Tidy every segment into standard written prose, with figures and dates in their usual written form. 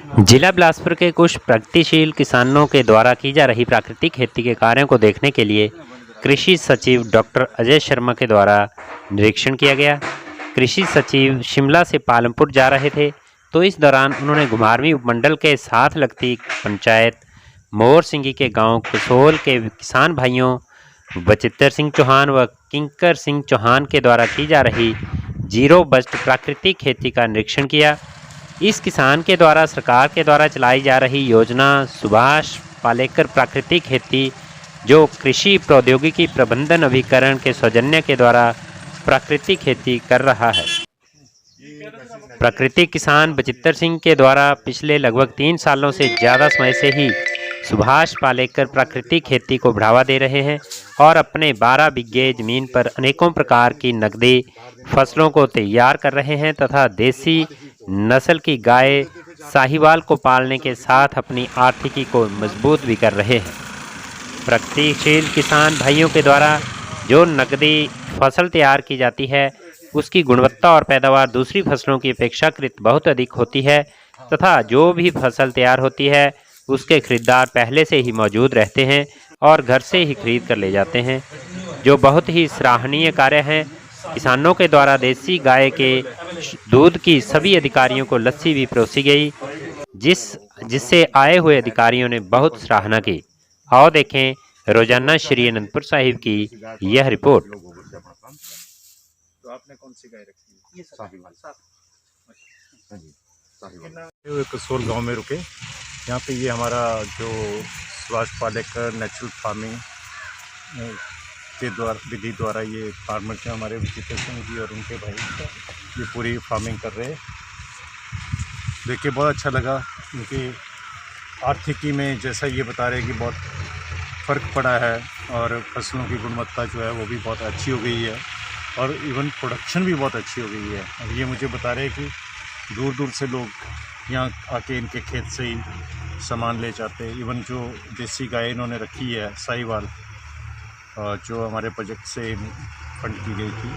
जिला बिलासपुर के कुछ प्रगतिशील किसानों के द्वारा की जा रही प्राकृतिक खेती के कार्यों को देखने के लिए कृषि सचिव डॉक्टर अजय शर्मा के द्वारा निरीक्षण किया गया। कृषि सचिव शिमला से पालमपुर जा रहे थे, तो इस दौरान उन्होंने घुमारवीं उपमंडल के साथ लगती पंचायत मोर सिंगी के गांव कुसोल के किसान भाइयों बचित्तर सिंह चौहान व किंकर सिंह चौहान के द्वारा की जा रही जीरो बजट प्राकृतिक खेती का निरीक्षण किया। इस किसान के द्वारा सरकार के द्वारा चलाई जा रही योजना सुभाष पालेकर प्राकृतिक खेती, जो कृषि प्रौद्योगिकी प्रबंधन अभिकरण के सौजन्य के द्वारा प्राकृतिक खेती कर रहा है। प्राकृतिक किसान बचित्तर सिंह के द्वारा पिछले लगभग 3 सालों से ज़्यादा समय से ही सुभाष पालेकर प्राकृतिक खेती को बढ़ावा दे रहे हैं और अपने 12 बीघे जमीन पर अनेकों प्रकार की नकदी फसलों को तैयार कर रहे हैं तथा देसी नस्ल की गाय साहिवाल को पालने के साथ अपनी आर्थिकी को मजबूत भी कर रहे हैं। प्रगतिशील किसान भाइयों के द्वारा जो नकदी फसल तैयार की जाती है, उसकी गुणवत्ता और पैदावार दूसरी फसलों की अपेक्षाकृत बहुत अधिक होती है तथा जो भी फसल तैयार होती है उसके खरीदार पहले से ही मौजूद रहते हैं और घर से ही खरीद कर ले जाते हैं, जो बहुत ही सराहनीय कार्य है। किसानों के द्वारा देसी गाय के दूध की सभी अधिकारियों को लस्सी भी परोसी गई, जिससे आए हुए अधिकारियों ने बहुत सराहना की। आओ देखें रोजाना श्री अनंतपुर साहिब की यह रिपोर्ट। तो आपने कौन सी गाय रखी है? साहिवाल। हाँ जी, साहिवाल। कसोल गांव में रुके। यहाँ पे ये हमारा जो सुभाष पालेकर नेचुरल फार्मिंग के विधि द्वारा ये फार्मर थे हमारे विचित्र सिंह जी और उनके भाई, ये पूरी फार्मिंग कर रहे हैं। देख के बहुत अच्छा लगा। उनकी आर्थिकी में जैसा ये बता रहे हैं कि बहुत फ़र्क पड़ा है और फसलों की गुणवत्ता जो है वो भी बहुत अच्छी हो गई है और इवन प्रोडक्शन भी बहुत अच्छी हो गई है। अब ये मुझे बता रहे हैं कि दूर दूर से लोग यहाँ आके इनके खेत से ही सामान ले जाते हैं। इवन जो देसी गाय इन्होंने रखी है साहिवाल, जो हमारे प्रोजेक्ट से फंड की गई थी,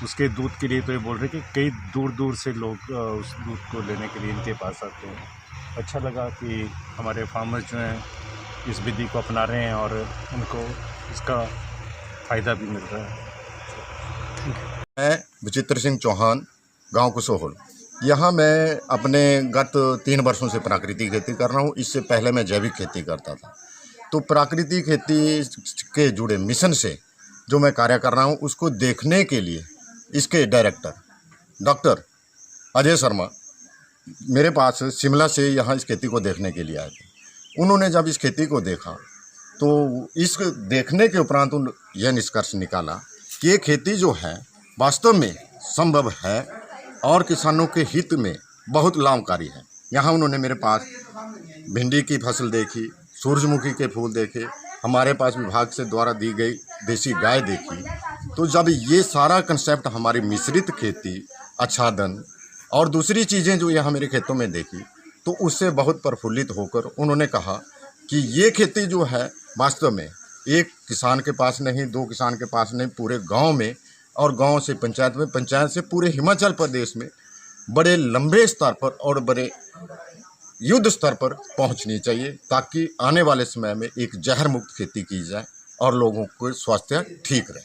उसके दूध के लिए तो ये बोल रहे कि कई दूर दूर से लोग उस दूध को लेने के लिए इनके पास आते हैं। अच्छा लगा कि हमारे फार्मर्स जो हैं इस विधि को अपना रहे हैं और उनको इसका फ़ायदा भी मिल रहा है। मैं बचित्तर सिंह चौहान, गांव कुसोल। यहाँ मैं अपने गत 3 वर्षों से प्राकृतिक खेती कर रहा हूँ। इससे पहले मैं जैविक खेती करता था। तो प्राकृतिक खेती के जुड़े मिशन से जो मैं कार्य कर रहा हूँ, उसको देखने के लिए इसके डायरेक्टर डॉक्टर अजय शर्मा मेरे पास शिमला से यहाँ इस खेती को देखने के लिए आए थे। उन्होंने जब इस खेती को देखा तो इस देखने के उपरांत यह निष्कर्ष निकाला कि ये खेती जो है वास्तव में संभव है और किसानों के हित में बहुत लाभकारी है। यहाँ उन्होंने मेरे पास भिंडी की फसल देखी, सूरजमुखी के फूल देखे, हमारे पास विभाग से द्वारा दी गई देसी गाय देखी। तो जब ये सारा कंसेप्ट हमारी मिश्रित खेती, आच्छादन और दूसरी चीज़ें जो यहाँ मेरे खेतों में देखी, तो उससे बहुत प्रफुल्लित होकर उन्होंने कहा कि ये खेती जो है वास्तव में एक किसान के पास नहीं, 2 किसान के पास नहीं, पूरे गांव में और गांव से पंचायत में, पंचायत से पूरे हिमाचल प्रदेश में बड़े लंबे स्तर पर और बड़े युद्ध स्तर पर पहुंचनी चाहिए, ताकि आने वाले समय में एक जहर मुक्त खेती की जाए और लोगों को स्वास्थ्य ठीक रहे।